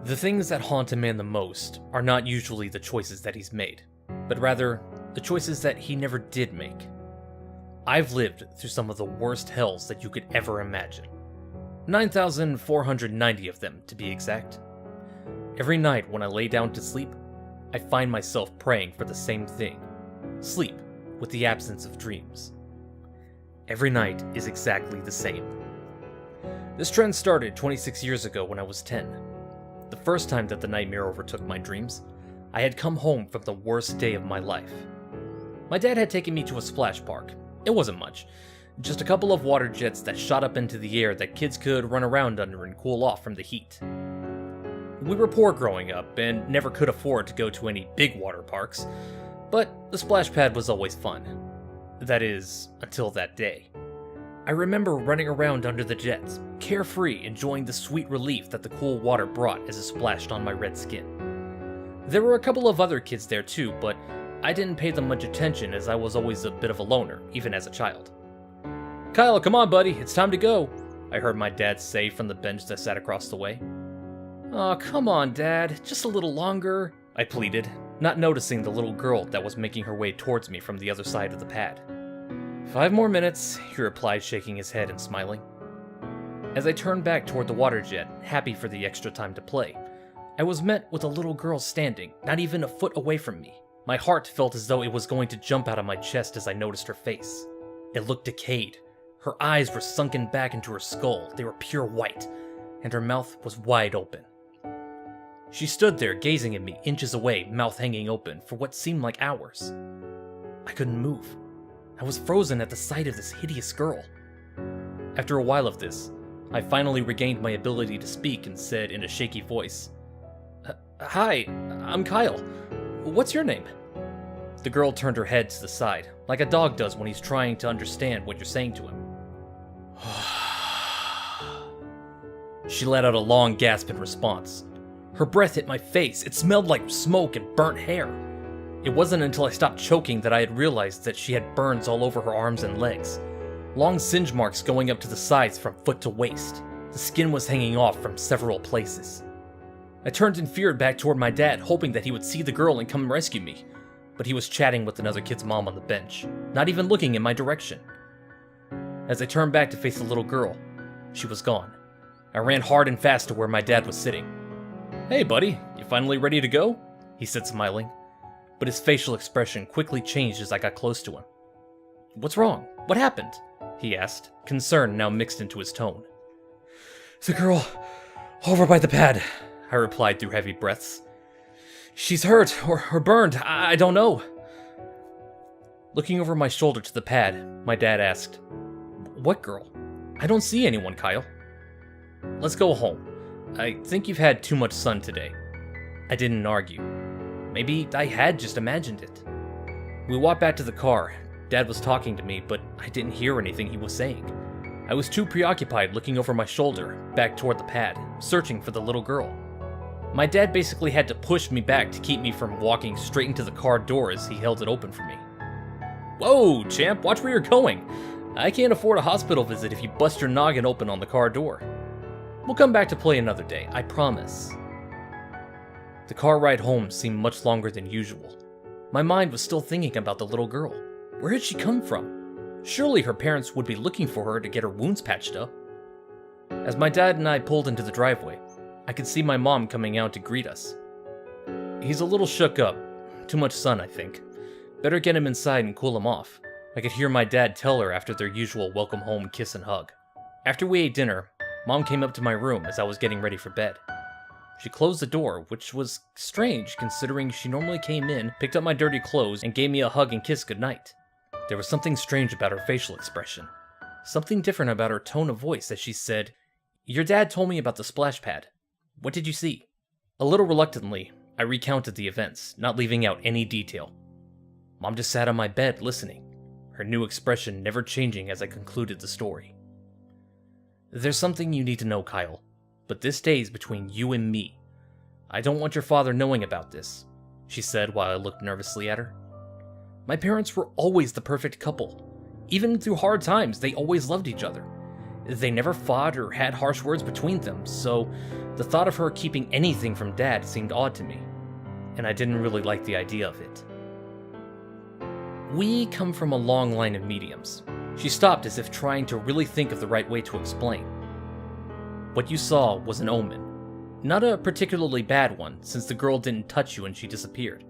The things that haunt a man the most are not usually the choices that he's made, but rather the choices that he never did make. I've lived through some of the worst hells that you could ever imagine. 9,490 of them, to be exact. Every night when I lay down to sleep, I find myself praying for the same thing: sleep with the absence of dreams. Every night is exactly the same. This trend started 26 years ago when I was 10. The first time that the nightmare overtook my dreams, I had come home from the worst day of my life. My dad had taken me to a splash park. It wasn't much, just a couple of water jets that shot up into the air that kids could run around under and cool off from the heat. We were poor growing up and never could afford to go to any big water parks, but the splash pad was always fun. That is, until that day. I remember running around under the jets, carefree, enjoying the sweet relief that the cool water brought as it splashed on my red skin. There were a couple of other kids there too, but I didn't pay them much attention as I was always a bit of a loner, even as a child. "Kyle, come on buddy, it's time to go," I heard my dad say from the bench that sat across the way. "Aw, come on Dad, just a little longer," I pleaded, not noticing the little girl that was making her way towards me from the other side of the pad. "5 more minutes," he replied, shaking his head and smiling. As I turned back toward the water jet, happy for the extra time to play, I was met with a little girl standing, not even a foot away from me. My heart felt as though it was going to jump out of my chest as I noticed her face. It looked decayed. Her eyes were sunken back into her skull, they were pure white, and her mouth was wide open. She stood there gazing at me, inches away, mouth hanging open, for what seemed like hours. I couldn't move. I was frozen at the sight of this hideous girl. After a while of this, I finally regained my ability to speak and said in a shaky voice, "Hi, I'm Kyle. What's your name?" The girl turned her head to the side, like a dog does when he's trying to understand what you're saying to him. She let out a long gasp in response. Her breath hit my face. It smelled like smoke and burnt hair. It wasn't until I stopped choking that I had realized that she had burns all over her arms and legs. Long singe marks going up to the sides from foot to waist. The skin was hanging off from several places. I turned in fear back toward my dad, hoping that he would see the girl and come rescue me. But he was chatting with another kid's mom on the bench, not even looking in my direction. As I turned back to face the little girl, she was gone. I ran hard and fast to where my dad was sitting. "Hey buddy, you finally ready to go?" he said, smiling. But his facial expression quickly changed as I got close to him. "What's wrong? What happened?" he asked, concern now mixed into his tone. "The girl over by the pad," I replied through heavy breaths. "She's hurt or burned, I don't know." Looking over my shoulder to the pad, my dad asked, "What girl? I don't see anyone, Kyle." "Let's go home. I think you've had too much sun today." I didn't argue. Maybe I had just imagined it. We walked back to the car. Dad was talking to me, but I didn't hear anything he was saying. I was too preoccupied looking over my shoulder, back toward the pad, searching for the little girl. My dad basically had to push me back to keep me from walking straight into the car door as he held it open for me. "Whoa, champ, watch where you're going. I can't afford a hospital visit if you bust your noggin open on the car door. We'll come back to play another day, I promise." The car ride home seemed much longer than usual. My mind was still thinking about the little girl. Where had she come from? Surely her parents would be looking for her to get her wounds patched up. As my dad and I pulled into the driveway, I could see my mom coming out to greet us. "He's a little shook up. Too much sun, I think. Better get him inside and cool him off," I could hear my dad tell her after their usual welcome home kiss and hug. After we ate dinner, Mom came up to my room as I was getting ready for bed. She closed the door, which was strange considering she normally came in, picked up my dirty clothes, and gave me a hug and kiss goodnight. There was something strange about her facial expression. Something different about her tone of voice as she said, "Your dad told me about the splash pad. What did you see?" A little reluctantly, I recounted the events, not leaving out any detail. Mom just sat on my bed listening, her new expression never changing as I concluded the story. "There's something you need to know, Kyle, but this stays between you and me. I don't want your father knowing about this," she said while I looked nervously at her. "My parents were always the perfect couple. Even through hard times, they always loved each other. They never fought or had harsh words between them, so the thought of her keeping anything from Dad seemed odd to me, and I didn't really like the idea of it. We come from a long line of mediums. She stopped as if trying to really think of the right way to explain. What you saw was an omen. Not a particularly bad one, since the girl didn't touch you and she disappeared.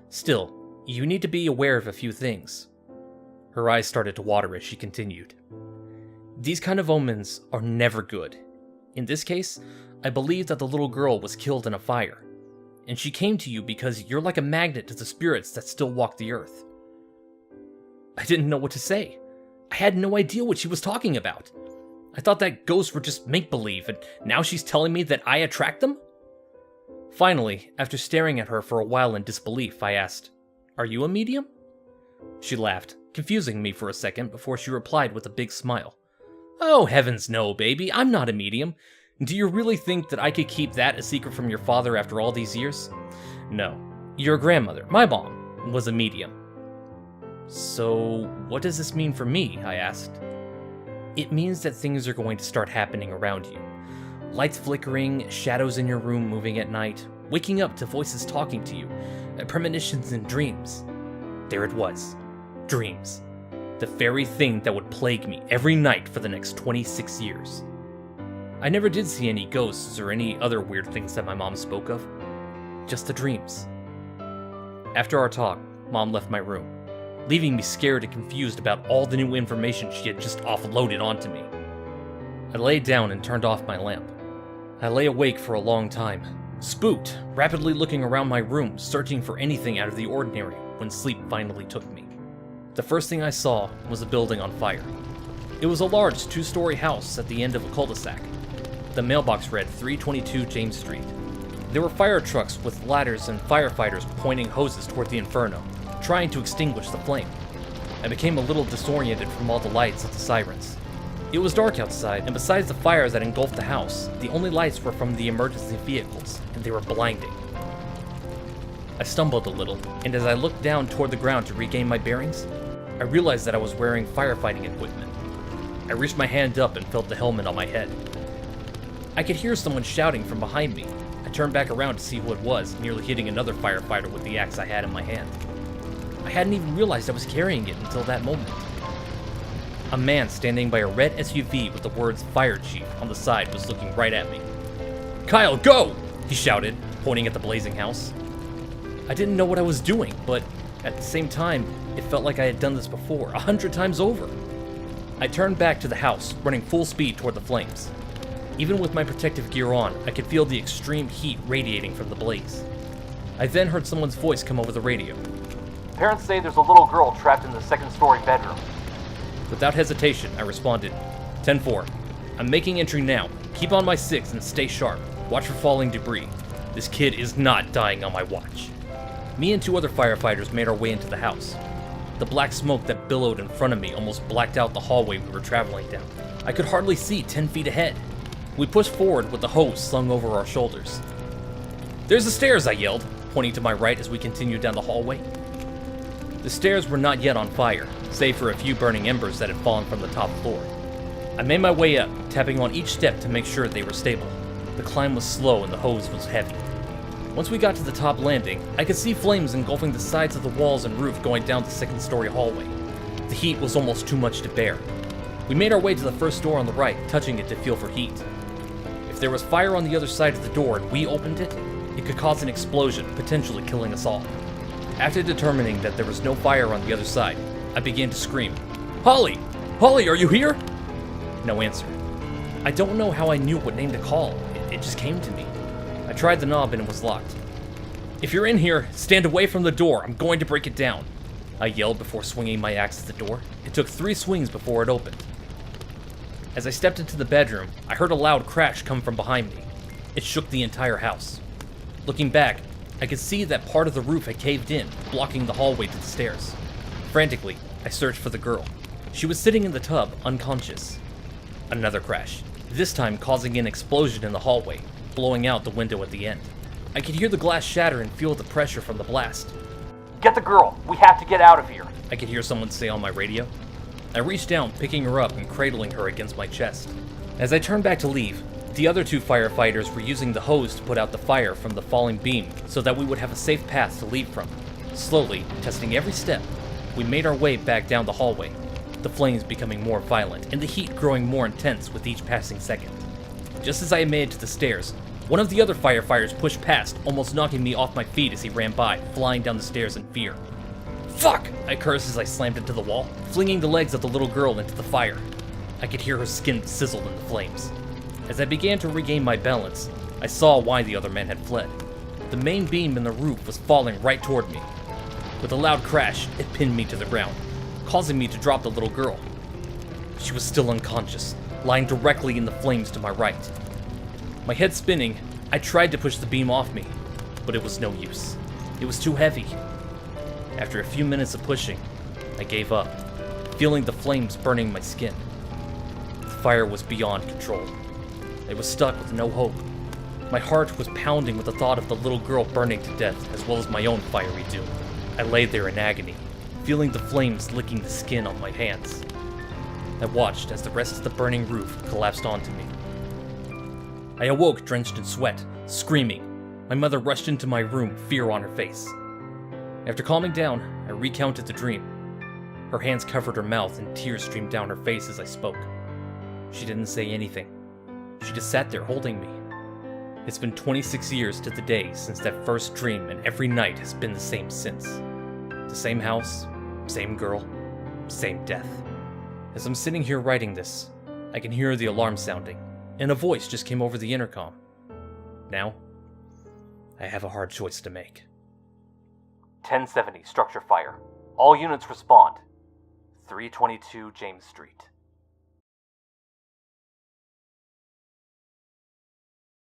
Still, you need to be aware of a few things. Her eyes started to water as she continued. These kind of omens are never good. In this case, I believe that the little girl was killed in a fire, and she came to you because you're like a magnet to the spirits that still walk the earth. I didn't know what to say. I had no idea what she was talking about. I thought that ghosts were just make-believe, and now she's telling me that I attract them? Finally, after staring at her for a while in disbelief, I asked, "Are you a medium?" She laughed, confusing me for a second before she replied with a big smile. "Oh, heavens no, baby, I'm not a medium. Do you really think that I could keep that a secret from your father after all these years? No. Your grandmother, my mom, was a medium." "So, what does this mean for me?" I asked. "It means that things are going to start happening around you. Lights flickering, shadows in your room moving at night, waking up to voices talking to you, premonitions and dreams." There it was. Dreams. The very thing that would plague me every night for the next 26 years. I never did see any ghosts or any other weird things that my mom spoke of. Just the dreams. After our talk, Mom left my room, leaving me scared and confused about all the new information she had just offloaded onto me. I laid down and turned off my lamp. I lay awake for a long time, spooked, rapidly looking around my room, searching for anything out of the ordinary when sleep finally took me. The first thing I saw was a building on fire. It was a large 2-story house at the end of a cul-de-sac. The mailbox read 322 James Street. There were fire trucks with ladders and firefighters pointing hoses toward the inferno, trying to extinguish the flame. I became a little disoriented from all the lights and the sirens. It was dark outside, and besides the fires that engulfed the house, the only lights were from the emergency vehicles, and they were blinding. I stumbled a little, and as I looked down toward the ground to regain my bearings, I realized that I was wearing firefighting equipment. I reached my hand up and felt the helmet on my head. I could hear someone shouting from behind me. I turned back around to see who it was, nearly hitting another firefighter with the axe I had in my hand. I hadn't even realized I was carrying it until that moment. A man standing by a red SUV with the words "Fire Chief" on the side was looking right at me. "Kyle, go!" he shouted, pointing at the blazing house. I didn't know what I was doing, but at the same time, it felt like I had done this before, 100 times over. I turned back to the house, running full speed toward the flames. Even with my protective gear on, I could feel the extreme heat radiating from the blaze. I then heard someone's voice come over the radio. "Parents say there's a little girl trapped in the second-story bedroom." Without hesitation, I responded, 10-4. I'm making entry now. Keep on my 6 and stay sharp. Watch for falling debris. This kid is not dying on my watch. Me and 2 other firefighters made our way into the house. The black smoke that billowed in front of me almost blacked out the hallway we were traveling down. I could hardly see 10 feet ahead. We pushed forward with the hose slung over our shoulders. "There's the stairs," I yelled, pointing to my right as we continued down the hallway. The stairs were not yet on fire, save for a few burning embers that had fallen from the top floor. I made my way up, tapping on each step to make sure they were stable. The climb was slow and the hose was heavy. Once we got to the top landing, I could see flames engulfing the sides of the walls and roof going down the second-story hallway. The heat was almost too much to bear. We made our way to the first door on the right, touching it to feel for heat. If there was fire on the other side of the door and we opened it, it could cause an explosion, potentially killing us all. After determining that there was no fire on the other side, I began to scream, "Holly! Holly, are you here?" No answer. I don't know how I knew what name to call. It just came to me. I tried the knob and it was locked. "If you're in here, stand away from the door. I'm going to break it down," I yelled before swinging my axe at the door. It took 3 swings before it opened. As I stepped into the bedroom, I heard a loud crash come from behind me. It shook the entire house. Looking back, I could see that part of the roof had caved in, blocking the hallway to the stairs. Frantically, I searched for the girl. She was sitting in the tub, unconscious. Another crash, this time causing an explosion in the hallway, blowing out the window at the end. I could hear the glass shatter and feel the pressure from the blast. "Get the girl! We have to get out of here!" I could hear someone say on my radio. I reached down, picking her up and cradling her against my chest. As I turned back to leave, the other 2 firefighters were using the hose to put out the fire from the falling beam so that we would have a safe path to leave from. Slowly, testing every step, we made our way back down the hallway, the flames becoming more violent and the heat growing more intense with each passing second. Just as I made it to the stairs, one of the other firefighters pushed past, almost knocking me off my feet as he ran by, flying down the stairs in fear. "Fuck!" I cursed as I slammed into the wall, flinging the legs of the little girl into the fire. I could hear her skin sizzle in the flames. As I began to regain my balance, I saw why the other men had fled. The main beam in the roof was falling right toward me. With a loud crash, it pinned me to the ground, causing me to drop the little girl. She was still unconscious, lying directly in the flames to my right. My head spinning, I tried to push the beam off me, but it was no use. It was too heavy. After a few minutes of pushing, I gave up, feeling the flames burning my skin. The fire was beyond control. I was stuck with no hope. My heart was pounding with the thought of the little girl burning to death, as well as my own fiery doom. I lay there in agony, feeling the flames licking the skin on my hands. I watched as the rest of the burning roof collapsed onto me. I awoke drenched in sweat, screaming. My mother rushed into my room, fear on her face. After calming down, I recounted the dream. Her hands covered her mouth and tears streamed down her face as I spoke. She didn't say anything. She just sat there holding me. It's been 26 years to the day since that first dream, and every night has been the same since. The same house, same girl, same death. As I'm sitting here writing this, I can hear the alarm sounding, and a voice just came over the intercom. Now, I have a hard choice to make. 1070, structure fire. All units respond. 322 James Street.